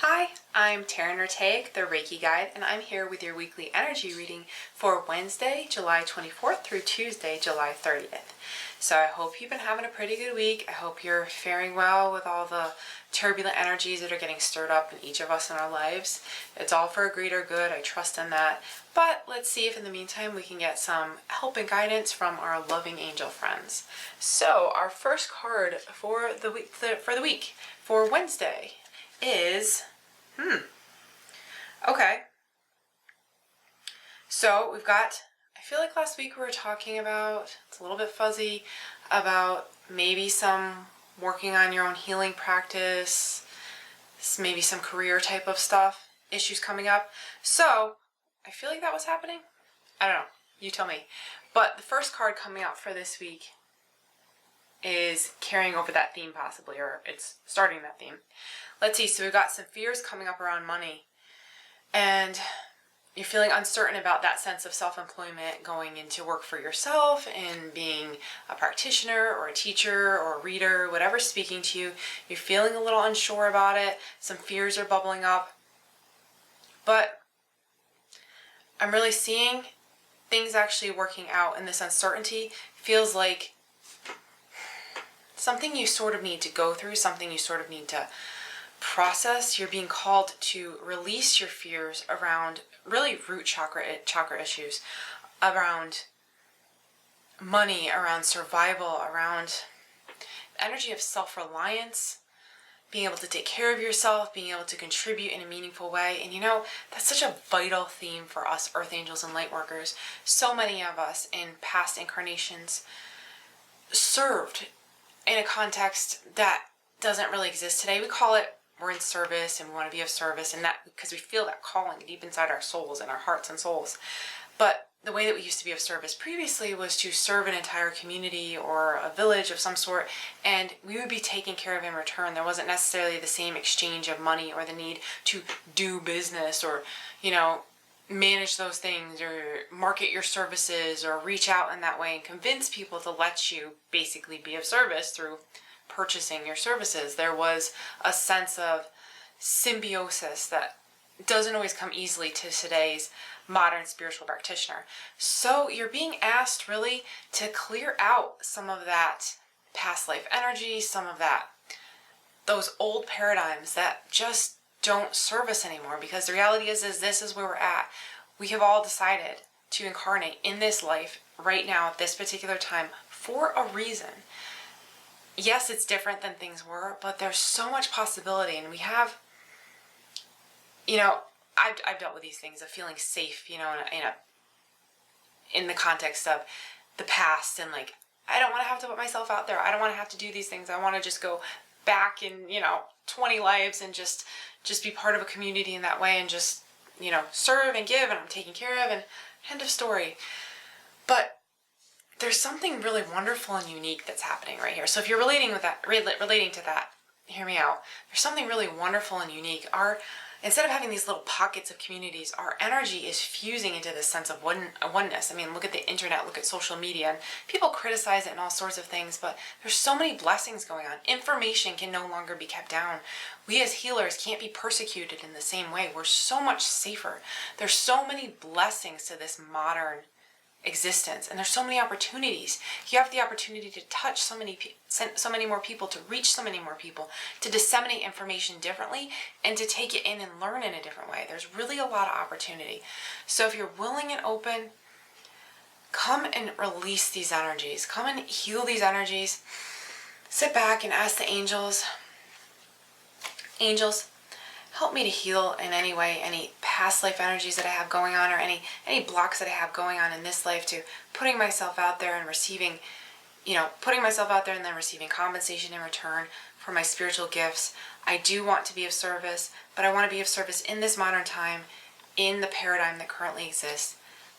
Hi, I'm Taryn Rateig, the Reiki Guide, and I'm here with your weekly energy reading for Wednesday, July 24th through Tuesday, July 30th. So I hope you've been having a pretty good week. I hope you're faring well with all the turbulent energies that are getting stirred up in each of us in our lives. It's all for a greater good, I trust in that. But let's see if in the meantime we can get some help and guidance from our loving angel friends. So our first card for the week for Wednesday is okay. So we've got, I feel like last week we were talking about, it's a little bit fuzzy, about maybe some working on your own healing practice, maybe some career type of stuff, issues coming up. So I feel like that was happening. I don't know. You tell me. But the first card coming out for this week is carrying over that theme possibly, or it's starting that theme. Let's see, so we've got some fears coming up around money, and you're feeling uncertain about that sense of self-employment, going into work for yourself and being a practitioner or a teacher or a reader, whatever's speaking to you. You're feeling a little unsure about it. Some fears are bubbling up, but I'm really seeing things actually working out, and this uncertainty feels like something you sort of need to go through, something you sort of need to process. You're being called to release your fears around really root chakra issues, around money, around survival, around energy of self-reliance, being able to take care of yourself, being able to contribute in a meaningful way. And you know, that's such a vital theme for us earth angels and light workers. So many of us in past incarnations served in a context that doesn't really exist today. We call it we're in service and we want to be of service, and that because we feel that calling deep inside our souls and our hearts and souls. But the way that we used to be of service previously was to serve an entire community or a village of some sort, and we would be taken care of in return. There wasn't necessarily the same exchange of money or the need to do business or, you know, manage those things or market your services or reach out in that way and convince people to let you basically be of service through purchasing your services. There was a sense of symbiosis that doesn't always come easily to today's modern spiritual practitioner. So you're being asked really to clear out some of that past life energy, some of that, those old paradigms that just don't serve us anymore, because the reality is this is where we're at. We have all decided to incarnate in this life right now at this particular time for a reason. Yes, it's different than things were, but there's so much possibility, and we have, you know, I've dealt with these things of feeling safe, you know, in the context of the past, and like, I don't want to have to put myself out there. I don't want to have to do these things. I want to just go back in, 20 lives and just be part of a community in that way, and just, serve and give, and I'm taken care of, and end of story. But there's something really wonderful and unique that's happening right here. So if you're relating to that, hear me out. There's something really wonderful and unique. Instead of having these little pockets of communities, our energy is fusing into this sense of oneness. I mean, look at the internet, look at social media, and people criticize it and all sorts of things, but there's so many blessings going on. Information can no longer be kept down. We as healers can't be persecuted in the same way. We're so much safer. There's so many blessings to this modern existence, and there's so many opportunities. You have the opportunity to touch so many more people, to reach so many more people, to disseminate information differently, and to take it in and learn in a different way. There's really a lot of opportunity. So if you're willing and open, come and release these energies. Come and heal these energies. Sit back and ask the angels, help me to heal in any way, any past life energies that I have going on, or any blocks that I have going on in this life, to putting myself out there and receiving, putting myself out there and then receiving compensation in return for my spiritual gifts. I do want to be of service, but I want to be of service in this modern time, in the paradigm that currently exists.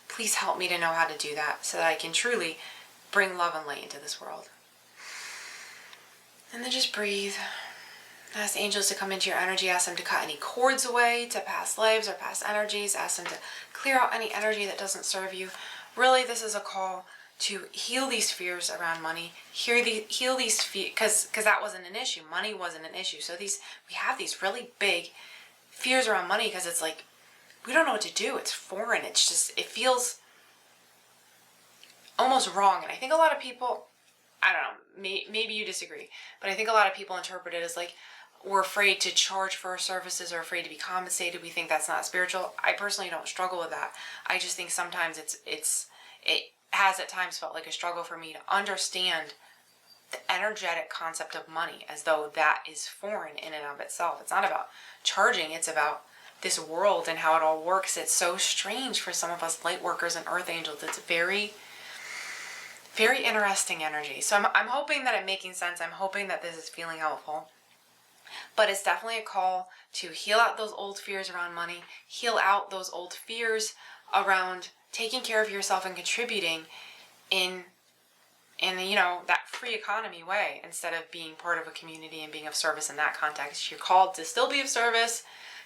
Please help me to know how to do that so that I can truly bring love and light into this world. And then just breathe. Ask angels to come into your energy. Ask them to cut any cords away to past lives or past energies. Ask them to clear out any energy that doesn't serve you. Really, this is a call to heal these fears around money. Heal these fears, because that wasn't an issue. Money wasn't an issue. So we have these really big fears around money because it's like, we don't know what to do. It's foreign. It's just, it feels almost wrong. And I think a lot of people, I don't know, maybe you disagree, but I think a lot of people interpret it as like, we're afraid to charge for our services or afraid to be compensated. We think that's not spiritual. I personally don't struggle with that. I just think sometimes it has at times felt like a struggle for me to understand the energetic concept of money as though that is foreign in and of itself. It's not about charging. It's about this world and how it all works. It's so strange for some of us light workers and earth angels. It's very, very interesting energy. So I'm hoping that I'm making sense. I'm hoping that this is feeling helpful. But it's definitely a call to heal out those old fears around money, heal out those old fears around taking care of yourself and contributing in that free economy way, instead of being part of a community and being of service in that context. You're called to still be of service,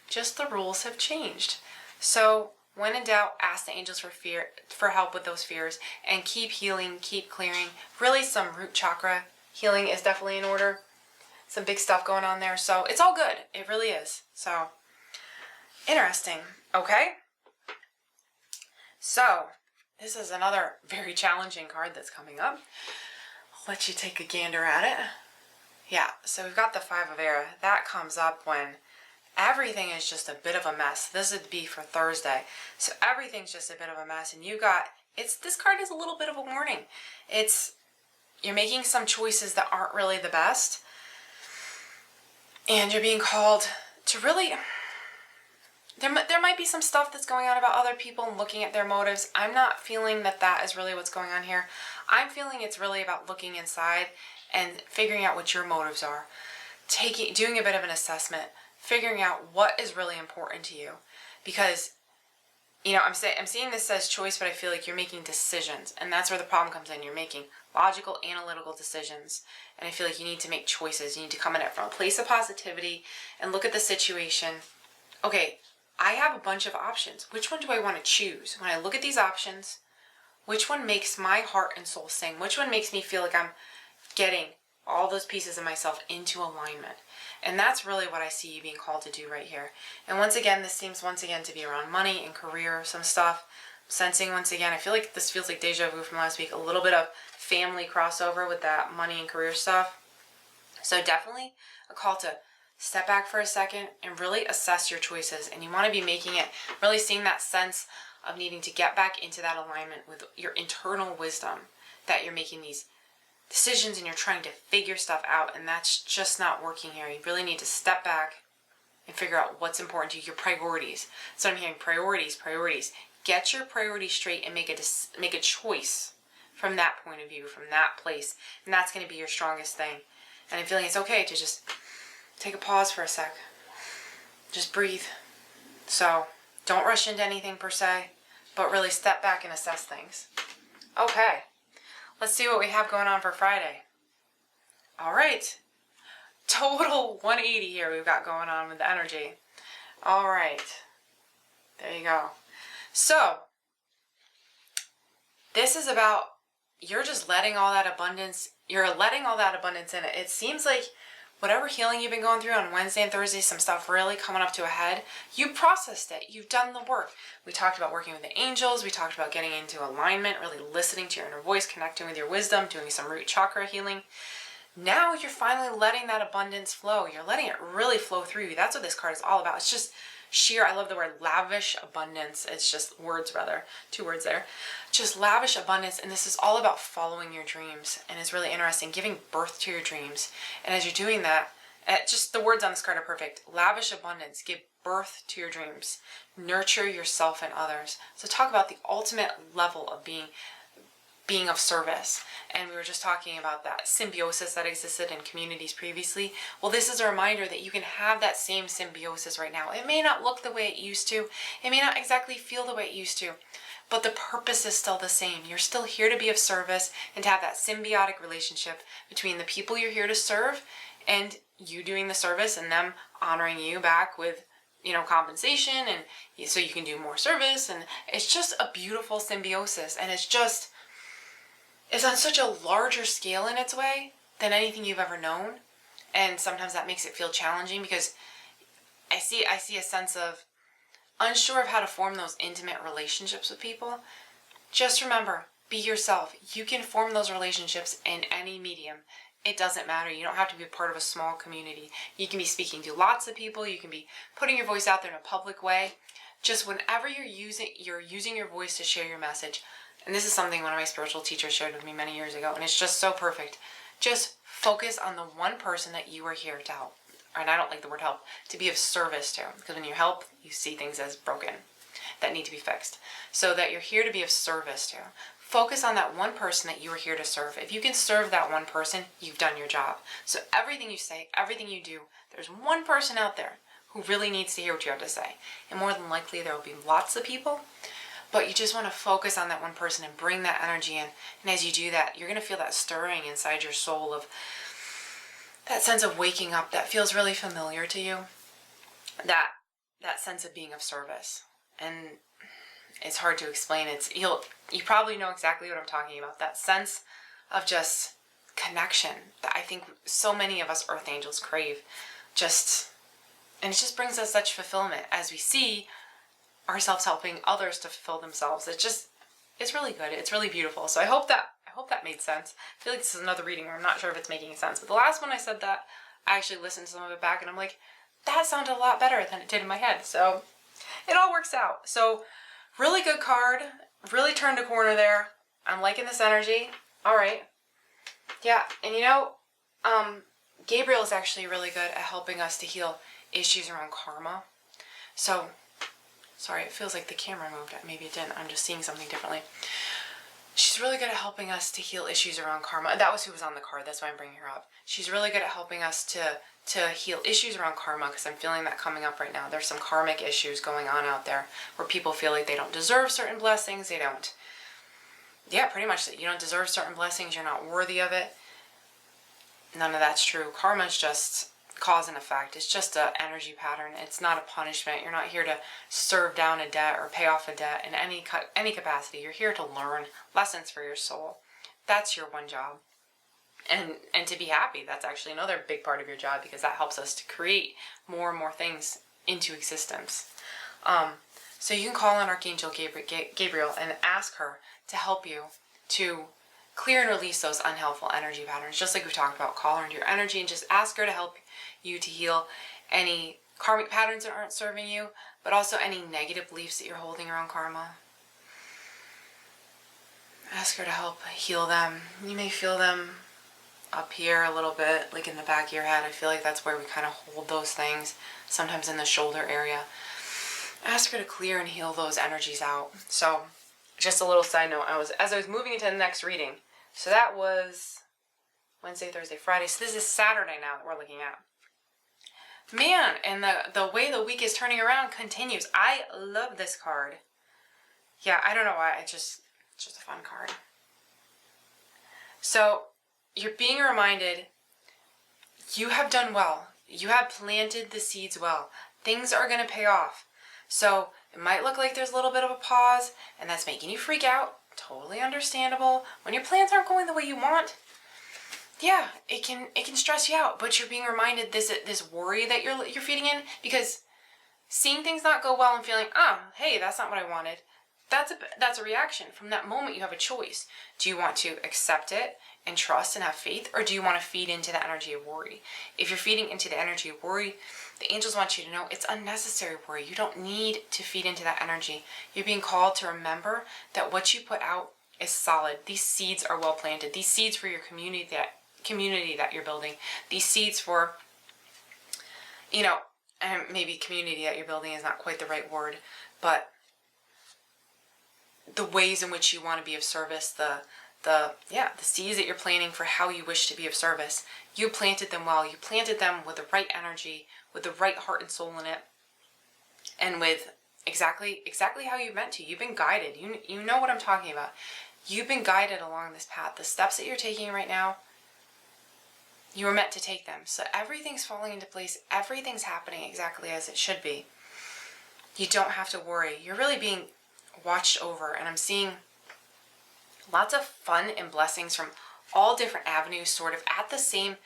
just the rules have changed. So when in doubt, ask the angels for help with those fears, and keep healing, keep clearing. Really, some root chakra healing is definitely in order. Some big stuff going on there. So it's all good. It really is. So interesting. Okay. So this is another very challenging card that's coming up. I'll let you take a gander at it. Yeah. So we've got the Five of Air. That comes up when everything is just a bit of a mess. This would be for Thursday. So everything's just a bit of a mess. And this card is a little bit of a warning. You're making some choices that aren't really the best. And you're being called to really, there might be some stuff that's going on about other people and looking at their motives. I'm not feeling that is really what's going on here. I'm feeling it's really about looking inside and figuring out what your motives are. Doing a bit of an assessment, figuring out what is really important to you. Because, I'm seeing this as choice, but I feel like you're making decisions. And that's where the problem comes in. You're making logical, analytical decisions. And I feel like you need to make choices. You need to come at it from a place of positivity and look at the situation. Okay, I have a bunch of options. Which one do I want to choose? When I look at these options, which one makes my heart and soul sing? Which one makes me feel like I'm getting all those pieces of myself into alignment? And that's really what I see you being called to do right here. And once again, this seems to be around money and career, some stuff. I'm sensing once again, I feel like this feels like deja vu from last week, a little bit of family crossover with that money and career stuff. So definitely a call to step back for a second and really assess your choices. And you want to be making it, really seeing that sense of needing to get back into that alignment with your internal wisdom, that you're making these decisions and you're trying to figure stuff out, and that's just not working here. You really need to step back and figure out what's important to you, your priorities. So I'm hearing priorities. Get your priorities straight and make a choice from that point of view, from that place, and that's going to be your strongest thing. And I'm feeling it's okay to just take a pause for a sec. Just breathe. So don't rush into anything per se, but really step back and assess things. Okay. Let's see what we have going on for Friday. All right. Total 180 here we've got going on with the energy. All right. There you go. So, this is about, you're just letting all that abundance, in it. It seems like whatever healing you've been going through on Wednesday and Thursday, some stuff really coming up to a head, you processed it. You've done the work. We talked about working with the angels. We talked about getting into alignment, really listening to your inner voice, connecting with your wisdom, doing some root chakra healing. Now you're finally letting that abundance flow. You're letting it really flow through you. That's what this card is all about. It's just sheer, I love the word lavish abundance. It's just words rather, 2 words there. Just lavish abundance, and this is all about following your dreams, and it's really interesting, giving birth to your dreams. And as you're doing that, just the words on this card are perfect. Lavish abundance, give birth to your dreams, nurture yourself and others. So talk about the ultimate level of being of service. And we were just talking about that symbiosis that existed in communities previously. Well, this is a reminder that you can have that same symbiosis right now. It may not look the way it used to. It may not exactly feel the way it used to. But the purpose is still the same. You're still here to be of service and to have that symbiotic relationship between the people you're here to serve and you doing the service and them honoring you back with, compensation, and so you can do more service. And it's just a beautiful symbiosis. And it's on such a larger scale in its way than anything you've ever known. And sometimes that makes it feel challenging because I see a sense of unsure of how to form those intimate relationships with people. Just remember, be yourself. You can form those relationships in any medium. It doesn't matter. You don't have to be a part of a small community. You can be speaking to lots of people. You can be putting your voice out there in a public way. Just whenever you're using your voice to share your message. And this is something one of my spiritual teachers shared with me many years ago, and it's just so perfect. Just focus on the one person that you are here to help. And I don't like the word help, to be of service to. Because when you help, you see things as broken that need to be fixed. So that you're here to be of service to. Focus on that one person that you are here to serve. If you can serve that one person, you've done your job. So everything you say, everything you do, there's one person out there who really needs to hear what you have to say. And more than likely, there will be lots of people. But you just want to focus on that one person and bring that energy in. And as you do that, you're going to feel that stirring inside your soul of that sense of waking up that feels really familiar to you. That sense of being of service. And it's hard to explain. You probably know exactly what I'm talking about. That sense of just connection that I think so many of us earth angels crave. And it just brings us such fulfillment as we see ourselves helping others to fulfill themselves. It's really good. It's really beautiful. So I hope that made sense. I feel like this is another reading where I'm not sure if it's making sense. But the last one I said that, I actually listened to some of it back and I'm like, that sounded a lot better than it did in my head. So it all works out. So really good card. Really turned a corner there. I'm liking this energy. All right. Yeah. And Gabriel is actually really good at helping us to heal issues around karma. So, sorry, it feels like the camera moved. Maybe it didn't. I'm just seeing something differently. She's really good at helping us to heal issues around karma. That was who was on the card. That's why I'm bringing her up. She's really good at helping us to heal issues around karma, because I'm feeling that coming up right now. There's some karmic issues going on out there where people feel like they don't deserve certain blessings. Pretty much that you don't deserve certain blessings. You're not worthy of it. None of that's true. Karma is just cause and effect. It's just an energy pattern. It's not a punishment. You're not here to serve down a debt or pay off a debt in any capacity. You're here to learn lessons for your soul. That's your one job. And to be happy, that's actually another big part of your job, because that helps us to create more and more things into existence. So you can call on Archangel Gabriel and ask her to help you to clear and release those unhelpful energy patterns. Just like we talked about, call her into your energy and just ask her to help you to heal any karmic patterns that aren't serving you, but also any negative beliefs that you're holding around karma. Ask her to help heal them. You may feel them up here a little bit, like in the back of your head. I feel like that's where we kind of hold those things, sometimes in the shoulder area. Ask her to clear and heal those energies out. So, just a little side note, as I was moving into the next reading, so that was Wednesday, Thursday, Friday, so this is Saturday now that we're looking at. Man, and the way the week is turning around continues. I love this card. Yeah, I don't know why, it's just a fun card. So, you're being reminded you have done well. You have planted the seeds well. Things are going to pay off. So it might look like there's a little bit of a pause, and that's making you freak out. Totally understandable. When your plans aren't going the way you want, yeah, it can stress you out. But you're being reminded this worry that you're feeding in, because seeing things not go well and feeling, hey, that's not what I wanted. That's a reaction. From that moment, you have a choice. Do you want to accept it and trust and have faith, or do you want to feed into the energy of worry? If you're feeding into the energy of worry, the angels want you to know it's unnecessary worry. You don't need to feed into that energy. You're being called to remember that what you put out is solid. These seeds are well planted. These seeds for your community that you're building. These seeds for, and maybe community that you're building is not quite the right word, but the ways in which you want to be of service, the seeds that you're planting for how you wish to be of service. You planted them well. You planted them with the right energy, with the right heart and soul in it, and with exactly how you meant to. You've been guided. You know what I'm talking about. You've been guided along this path. The steps that you're taking right now, you were meant to take them. So everything's falling into place. Everything's happening exactly as it should be. You don't have to worry. You're really being watched over, and I'm seeing lots of fun and blessings from all different avenues sort of at the same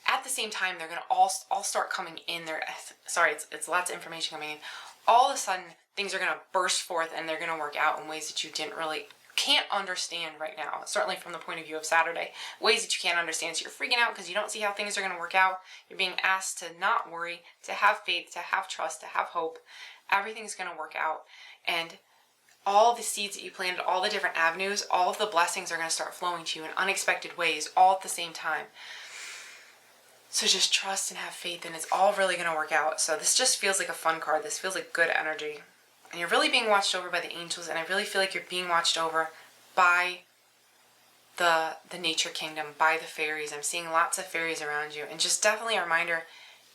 at the same time, they're going to all start coming in there. Sorry, it's lots of information coming in. All of a sudden, things are going to burst forth and they're going to work out in ways that you can't understand right now. Certainly from the point of view of Saturday, ways that you can't understand. So you're freaking out because you don't see how things are going to work out. You're being asked to not worry, to have faith, to have trust, to have hope. Everything's going to work out. And all the seeds that you planted, all the different avenues, all of the blessings are going to start flowing to you in unexpected ways, all at the same time. So just trust and have faith, and it's all really going to work out. So this just feels like a fun card. This feels like good energy. And you're really being watched over by the angels, and I really feel like you're being watched over by the nature kingdom, by the fairies. I'm seeing lots of fairies around you, and just definitely a reminder,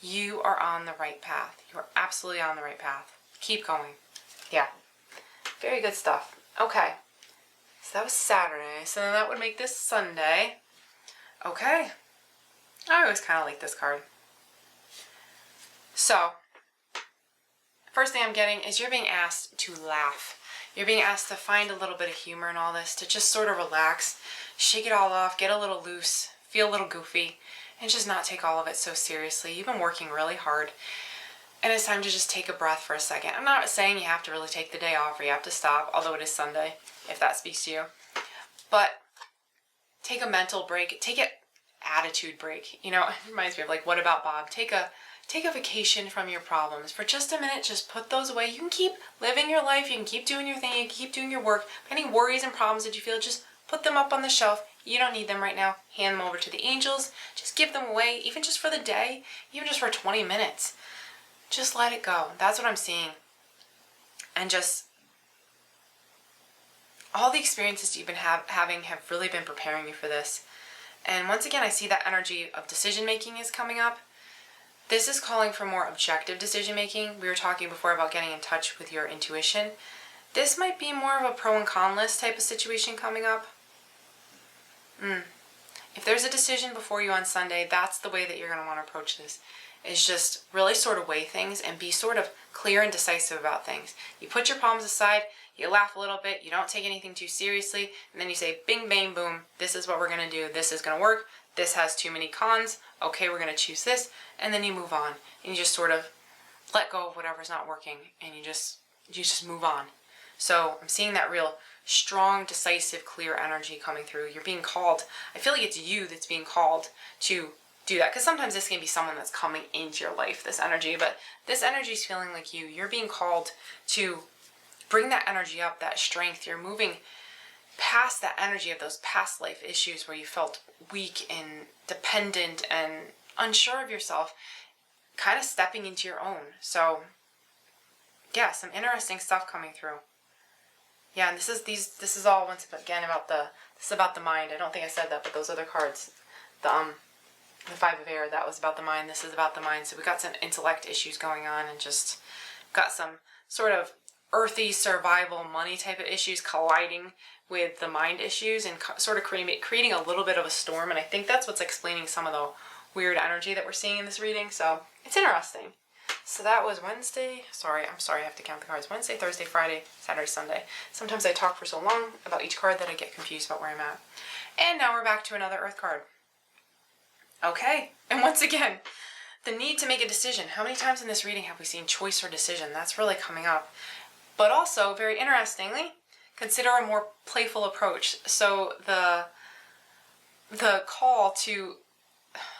you are on the right path. You are absolutely on the right path. Keep going. Yeah. Very good stuff. Okay. So that was Saturday. So then that would make this Sunday. Okay. I always kind of like this card. So, first thing I'm getting is you're being asked to laugh. You're being asked to find a little bit of humor in all this, to just sort of relax, shake it all off, get a little loose, feel a little goofy, and just not take all of it so seriously. You've been working really hard, and it's time to just take a breath for a second. I'm not saying you have to really take the day off or you have to stop, although it is Sunday, if that speaks to you. But take a mental break. Take an attitude break. You know, it reminds me of like, what about Bob? Take a vacation from your problems for just a minute. Just put those away. You can keep living your life. You can keep doing your thing. You can keep doing your work. Any worries and problems that you feel, just put them up on the shelf. You don't need them right now. Hand them over to the angels. Just give them away, even just for the day, even just for 20 minutes. Just let it go. That's what I'm seeing. And just all the experiences you've been having have really been preparing you for this. And once again, I see that energy of decision making is coming up. This is calling for more objective decision making. We were talking before about getting in touch with your intuition. This might be more of a pro and con list type of situation coming up. If there's a decision before you on Sunday, that's the way that you're going to want to approach this. Is just really sort of weigh things and be sort of clear and decisive about things. You put your problems aside, you laugh a little bit, you don't take anything too seriously, and then you say, bing, bang, boom, this is what we're going to do, this is going to work, this has too many cons, okay, we're going to choose this, and then you move on. And you just sort of let go of whatever's not working, and you just move on. So I'm seeing that real strong, decisive, clear energy coming through. You're being called. I feel like it's you that's being called to do that, because sometimes this can be someone that's coming into your life, this energy, but this energy is feeling like you. You're being called to bring that energy up, that strength. You're moving past that energy of those past life issues where you felt weak and dependent and unsure of yourself, kind of stepping into your own. So yeah, some interesting stuff coming through. Yeah, and this is all once again this is about the mind. I don't think I said that, but those other cards, the Five of Air, that was about the mind. This is about the mind. So we got some intellect issues going on, and just got some sort of earthy survival money type of issues colliding with the mind issues and sort of creating a little bit of a storm. And I think that's what's explaining some of the weird energy that we're seeing in this reading. So it's interesting. So that was Wednesday. I'm sorry, I have to count the cards. Wednesday, Thursday, Friday, Saturday, Sunday. Sometimes I talk for so long about each card that I get confused about where I'm at. And now we're back to another Earth card. Okay, and once again, the need to make a decision. How many times in this reading have we seen choice or decision? That's really coming up. But also, very interestingly, consider a more playful approach. So the call to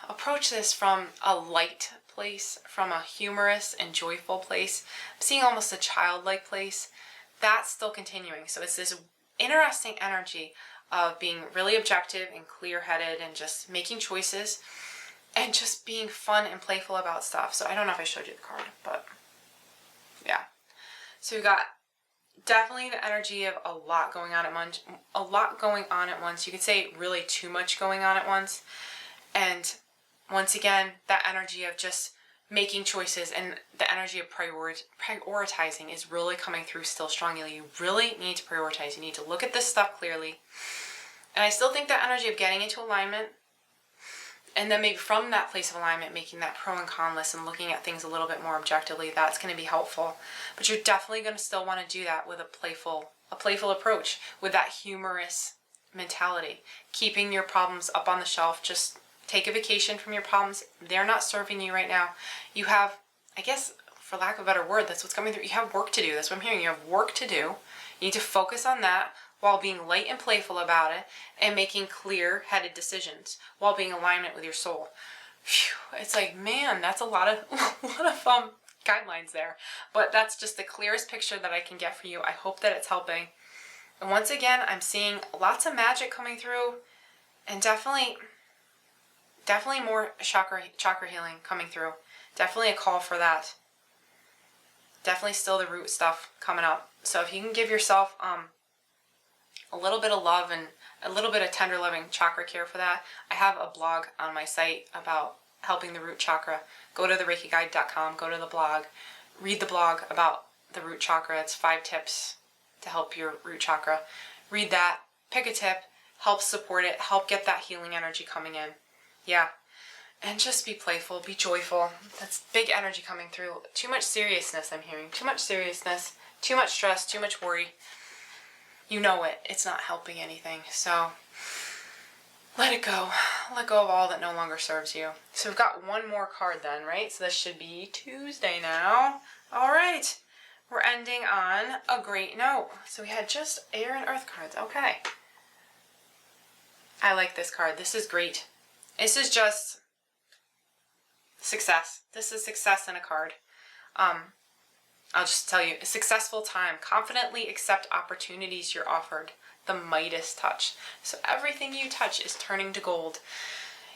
approach this from a light place, from a humorous and joyful place. I'm seeing almost a childlike place. That's still continuing. So it's this interesting energy of being really objective and clear-headed and just making choices and just being fun and playful about stuff. So I don't know if I showed you the card, but yeah. So we got definitely the energy of a lot going on at once. You could say really too much going on at once. And once again, that energy of just making choices and the energy of prioritizing is really coming through still strongly. You really need to prioritize. You need to look at this stuff clearly. And I still think that energy of getting into alignment, and then maybe from that place of alignment, making that pro and con list and looking at things a little bit more objectively, that's going to be helpful. But you're definitely going to still want to do that with a playful approach, with that humorous mentality, keeping your problems up on the shelf, just Take a vacation from your problems. They're not serving you right now. You have, I guess, for lack of a better word, that's what's coming through. You have work to do. That's what I'm hearing. You have work to do. You need to focus on that while being light and playful about it and making clear-headed decisions while being in alignment with your soul. Phew, it's like, man, that's a lot of guidelines there. But that's just the clearest picture that I can get for you. I hope that it's helping. And once again, I'm seeing lots of magic coming through, and definitely more chakra healing coming through. Definitely a call for that. Definitely still the root stuff coming up. So if you can give yourself a little bit of love and a little bit of tender loving chakra care for that, I have a blog on my site about helping the root chakra. Go to thereikiguide.com, go to the blog, read the blog about the root chakra. It's 5 tips to help your root chakra. Read that, pick a tip, help support it, help get that healing energy coming in. Yeah. And just be playful, be joyful. That's big energy coming through. Too much seriousness, I'm hearing. Too much seriousness, too much stress, too much worry. You know it. It's not helping anything. So let it go. Let go of all that no longer serves you. So we've got one more card then, right? So this should be Tuesday now. All right. We're ending on a great note. So we had just air and earth cards. Okay. I like this card. This is great. This is just success. This is success in a card. I'll just tell you, a successful time. Confidently accept opportunities you're offered. The Midas touch. So everything you touch is turning to gold.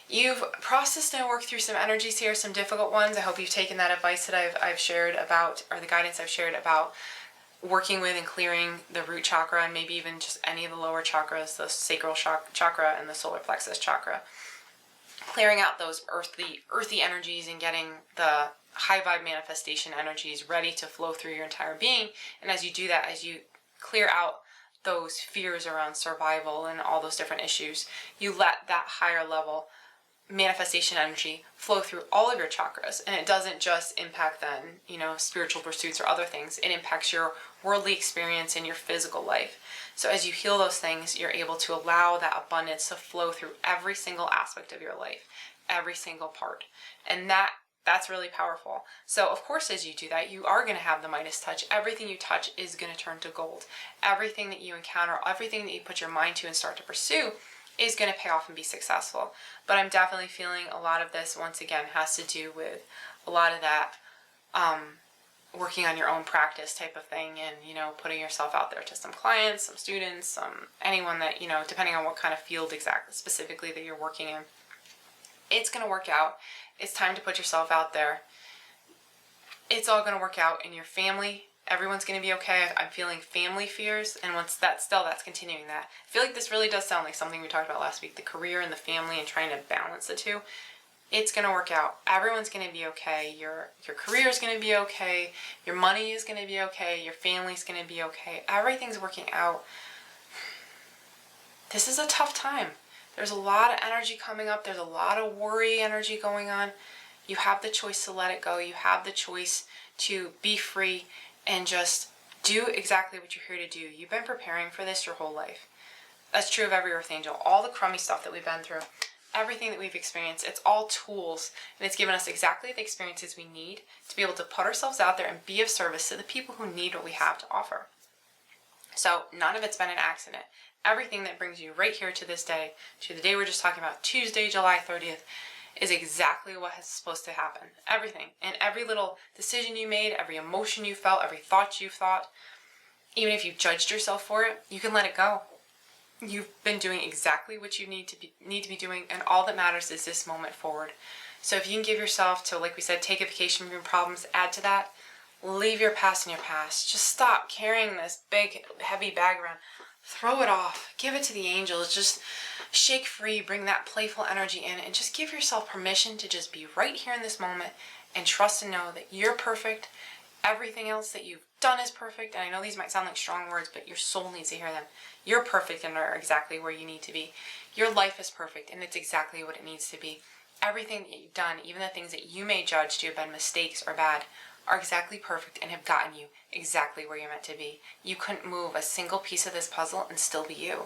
You've processed and worked through some energies here, some difficult ones. I hope you've taken that advice that I've shared about, or the guidance I've shared about working with and clearing the root chakra, and maybe even just any of the lower chakras, the sacral chakra and the solar plexus chakra. Clearing out those earthy energies and getting the high vibe manifestation energies ready to flow through your entire being. And as you do that, as you clear out those fears around survival and all those different issues, you let that higher level manifestation energy flow through all of your chakras. And it doesn't just impact then, spiritual pursuits or other things. It impacts your worldly experience and your physical life. So as you heal those things, you're able to allow that abundance to flow through every single aspect of your life, every single part. And that's really powerful. So of course, as you do that, you are going to have the Midas touch. Everything you touch is going to turn to gold. Everything that you encounter, everything that you put your mind to and start to pursue is going to pay off and be successful. But I'm definitely feeling a lot of this, once again, has to do with a lot of that working on your own practice type of thing, and putting yourself out there to some clients, some students, anyone that, depending on what kind of field exactly specifically that you're working in. It's going to work out. It's time to put yourself out there. It's all going to work out in your family. Everyone's going to be okay. I'm feeling family fears, and once that's continuing that. I feel like this really does sound like something we talked about last week, the career and the family and trying to balance the two. It's going to work out. Everyone's going to be okay. Your career is going to be okay. Your money is going to be okay. Your family's going to be okay. Everything's working out. This is a tough time. There's a lot of energy coming up. There's a lot of worry energy going on. You have the choice to let it go. You have the choice to be free and just do exactly what you're here to do. You've been preparing for this your whole life. That's true of every Earth Angel. All the crummy stuff that we've been through, everything that we've experienced, it's all tools, and it's given us exactly the experiences we need to be able to put ourselves out there and be of service to the people who need what we have to offer. So none of it's been an accident. Everything that brings you right here to this day, to the day we're just talking about, Tuesday, July 30th, is exactly what is supposed to happen. Everything. And every little decision you made, every emotion you felt, every thought you thought, even if you judged yourself for it, you can let it go. You've been doing exactly what you need to be doing, and all that matters is this moment forward. So if you can give yourself to, like we said, take a vacation from your problems, add to that, leave your past in your past. Just stop carrying this big, heavy bag around. Throw it off. Give it to the angels. Just shake free. Bring that playful energy in, and just give yourself permission to just be right here in this moment and trust and know that you're perfect. Everything else that you've done is perfect. And I know these might sound like strong words, but your soul needs to hear them. You're perfect and are exactly where you need to be. Your life is perfect, and it's exactly what it needs to be. Everything that you've done, even the things that you may judge to have been mistakes or bad, are exactly perfect and have gotten you exactly where you're meant to be. You couldn't move a single piece of this puzzle and still be you.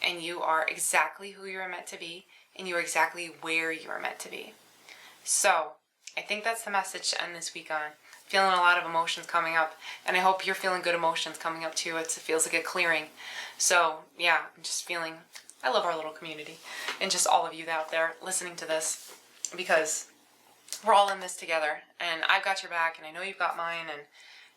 And you are exactly who you're meant to be. and you are exactly where you are meant to be. So, I think that's the message to end this week on. Feeling a lot of emotions coming up, and I hope you're feeling good emotions coming up too. It feels like a clearing. So, yeah, I'm just feeling, I love our little community, and just all of you out there listening to this, because we're all in this together, and I've got your back, and I know you've got mine, and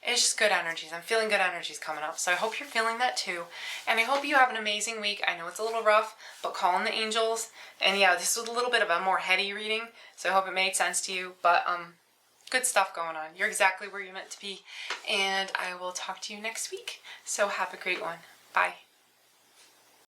it's just good energies. I'm feeling good energies coming up. So I hope you're feeling that too. And I hope you have an amazing week. I know it's a little rough, but call in the angels. And yeah, this was a little bit of a more heady reading, so I hope it made sense to you. But good stuff going on. You're exactly where you're meant to be. And I will talk to you next week. So have a great one. Bye.